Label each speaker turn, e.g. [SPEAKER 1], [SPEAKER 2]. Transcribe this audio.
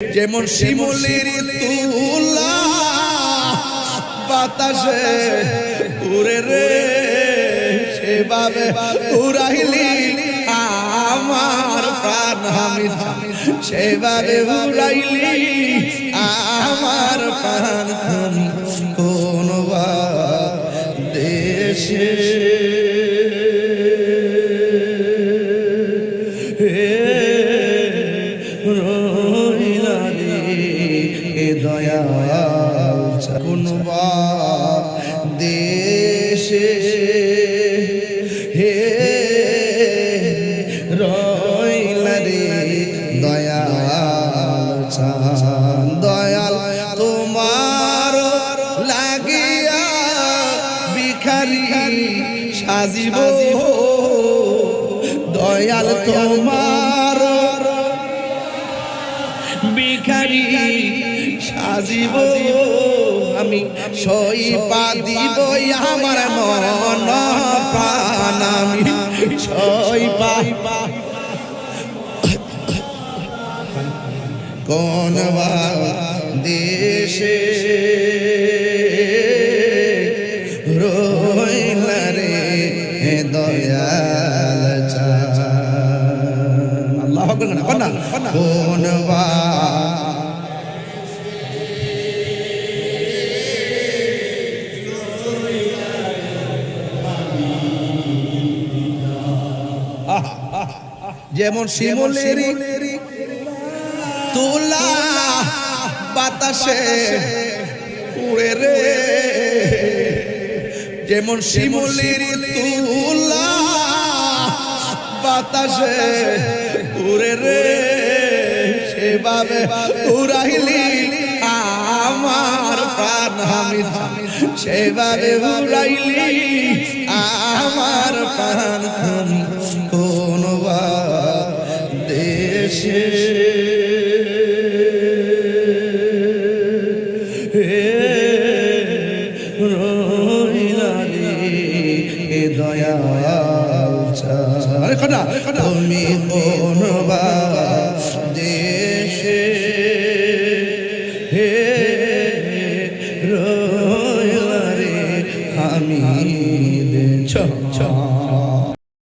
[SPEAKER 1] যেমন শিমুলের তুলা বাতাসে উড়ে রে, সেভাবে উড়াইলি আমার প্রাণ হামিদ, সেভাবে উড়াইলি আমার প্রাণ কোন দেশে দয়াল কোন দেশে হে রইলা রে দয়াল চান, দয়াল তোমার লাগিয়া ভিখারি সাজিব, দয়াল তোমার ভিখারি সাজিব, আমি সইপা দিব আমার মন প্রাণ, আমি সইপা কোন দেশে রইলা রে দয়াল চান। আল্লাহু আকবার। কোন যেমন শিমুলের তুলা বাতাসে উড়ে রে, যেমন শিমুলের তুলা বাতাসে উড়ে রে, সেভাবে উড়াইলি আমার প্রাণ হামিদ, সেভাবে উড়াইলি আমার প্রাণ কোন দেশে রইলা রে দয়াল চান। তুমি